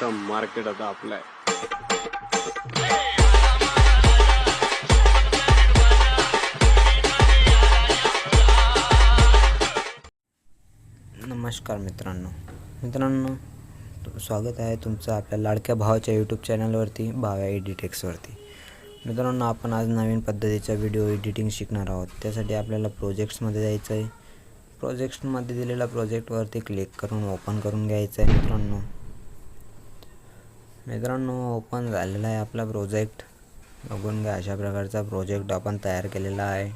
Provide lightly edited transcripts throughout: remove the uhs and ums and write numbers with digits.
अख्खा मार्केट आता आपलं आहे. नमस्कार मित्रांनो, स्वागत आहे तुमचं आपल्या लाडक्या भावाच्या यूट्यूब चॅनलवरती, भाव्या एडिटेक्सवरती. मित्रांनो, आपण आज नवीन पद्धतीचा व्हिडिओ एडिटिंग शिकणार आहोत. त्यासाठी आपल्याला प्रोजेक्ट्समध्ये जायचं आहे. प्रोजेक्ट्समध्ये दिलेल्या प्रोजेक्टवरती क्लिक करून ओपन करून घ्यायचं आहे. मित्रांनो ओपन झालेला आहे आपला प्रोजेक्ट. बघून घ्या, अशा प्रकारचा प्रोजेक्ट आपण तयार केलेला आहे.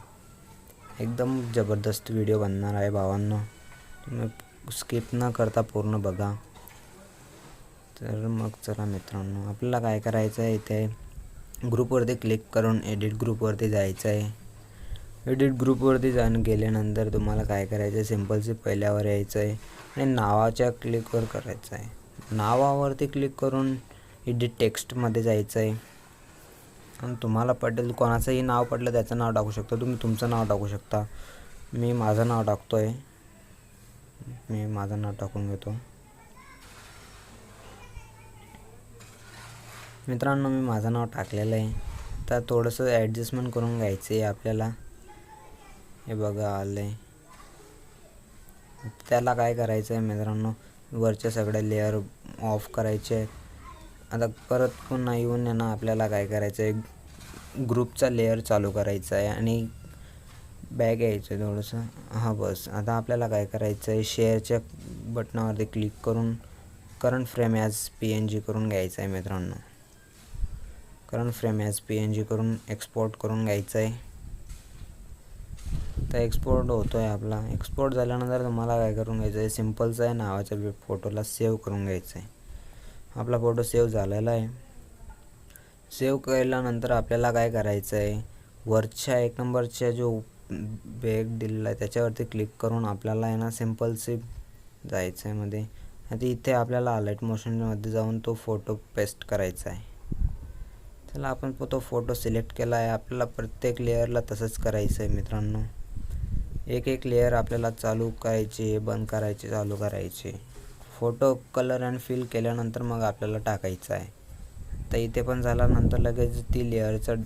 एकदम जबरदस्त व्हिडिओ बनणार आहे भावांनो. तुम्ही स्किप न करता पूर्ण बघा. तर मग चला मित्रांनो, आपल्याला काय करायचं आहे, इथे ग्रुपवरती क्लिक करून एडिट ग्रुपवरती जायचं आहे. एडिट ग्रुपवरती गेल्यानंतर तुम्हाला काय करायचं आहे, सिम्पलचे पहिल्यावर यायचं आहे आणि नावाच्या क्लिकवर करायचं आहे. नावावरती क्लिक करून एडिट टेक्स्टमध्ये जायचं आहे आणि तुम्हाला पटेल, कोणाचंही नाव पडलं त्याचं नाव टाकू शकता. तुम्ही तुमचं नाव टाकू शकता. मी माझं नाव टाकतो आहे. मी माझं नाव टाकून घेतो. मित्रांनो, मी माझं नाव टाकलेलं आहे. तर थोडंसं ॲडजस्टमेंट करून घ्यायचं आहे आपल्याला. हे बघा आलं आहे. त्याला काय करायचं आहे मित्रांनो, वरच्या सगळ्या लेअर ऑफ करायचे आहेत. आता परत पुन्हा येऊन आहे ना, आपल्याला काय करायचं आहे, ग्रुपचा लेअर चालू करायचा आहे आणि बॅग यायचं आहे थोडंसं. हां बस. आता आपल्याला काय करायचं आहे, शेअरच्या बटनावरती क्लिक करून करंट फ्रेम ॲज PNG करून घ्यायचं आहे मित्रांनो. करंट फ्रेम ॲज PNG करून एक्सपोर्ट करून घ्यायचं आहे. तर एक्सपोर्ट होतो आहे आपला. एक्सपोर्ट झाल्यानंतर तुम्हाला काय करून घ्यायचं आहे, सिम्पलचा आहे नावाच्या फोटोला सेव्ह करून घ्यायचं आहे. आपला फोटो सेव्ह झालेला आहे. सेव्ह केल्यानंतर आपल्याला काय करायचं आहे, वरच्या 1 नंबरच्या जो बॅग दिलेला आहे त्याच्यावरती क्लिक करून आपल्याला आहे ना, सिम्पलचे जायचं आहे मध्ये. आता इथे आपल्याला अलाइट मोशनमध्ये जाऊन तो फोटो पेस्ट करायचा आहे. चला, आपण तो फोटो सिलेक्ट केला आहे. आपल्याला प्रत्येक लेअरला तसंच करायचं आहे मित्रांनो. एक लेअर आपल्याला चालू करायचे, बंद करायचे, चालू करायचे. फोटो कलर अँड फिल केल्यानंतर मग आपल्याला टाकायचं आहे. तर इथे पण झाल्यानंतर लगेच ती लेअरचं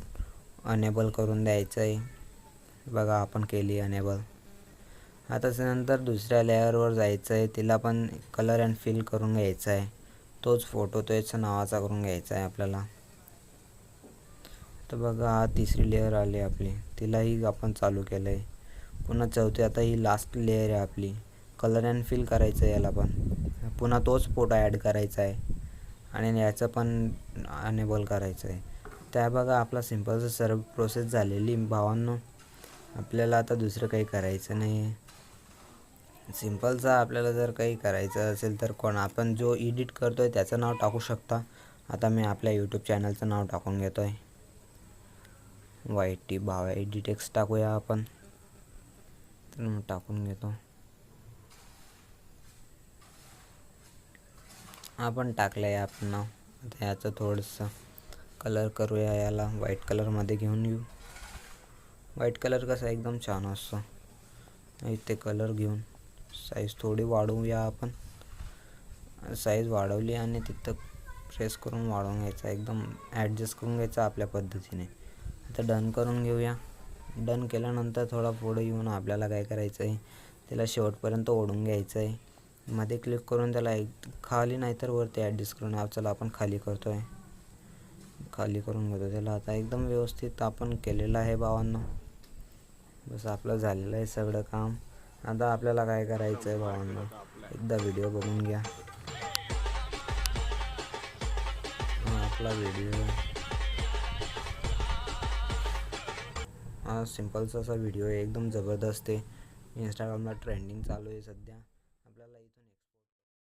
अनेबल करून द्यायचं आहे. बघा, आपण केली अनेबल. आता त्यानंतर दुसऱ्या लेअरवर जायचं आहे. तिला पण कलर अँड फिल करून घ्यायचा आहे. तोच फोटो तोच नावाचा करून घ्यायचा आहे आपल्याला. तर बघा, हा तिसरी लेअर आली आपली. तिलाही आपण चालू केलं आहे. पुन्हा चौथी, आता ही लास्ट लेअर आहे आपली. कलर अँड फिल करायचं आहे याला पण. पुन्हा तोच फोटो ॲड करायचा आहे आणि याचं पण अनेबल करायचं आहे. त्या बघा, आपला सिम्पलचं सर्व प्रोसेस झालेली भावांनो. आपल्याला आता दुसरं काही करायचं नाही आहे. सिम्पलचा आपल्याला जर काही करायचं असेल तर आपण जो एडिट करतो आहे त्याचं नाव टाकू शकता. आता मी आपल्या यूट्यूब चॅनलचं नाव टाकून घेतो आहे. YT भाव्या एडिटेक्स टाकूया आपण. तर मग टाकून घेतो. आपण टाकलं आहे आपण नाव. आता याचं थोडंसं कलर करूया, याला व्हाईट कलरमध्ये घेऊन येऊ. व्हाईट कलर कसा एकदम छान असतो. इथे कलर घेऊन साईज थोडी वाढवूया आपण. साईज वाढवली आणि तिथं प्रेस करून वाढवून घ्यायचा, एकदम ॲडजस्ट करून घ्यायचा आपल्या पद्धतीने. आता डन करून घेऊया. डन केल्यानंतर थोडा पुढे येऊन आपल्याला काय करायचं आहे, त्याला शेवटपर्यंत ओढून घ्यायचं आहे. मध्ये क्लिक करून त्याला खाली नाही तर वरती ॲडजस्ट करून, चला आपण खाली करतो आहे. खाली करून घेतो त्याला. आता एकदम व्यवस्थित आपण केलेलं आहे भावांनो. बस आपलं झालेलं आहे सगळं काम. आता आपल्याला काय करायचं आहे भावांनो, एकदा व्हिडिओ बघून घ्या. आपला व्हिडिओ हा सिम्पलचा असा व्हिडिओ आहे, एकदम जबरदस्त आहे. इंस्टाग्रामला ट्रेंडिंग चालू आहे सध्या. आपल्याला इथून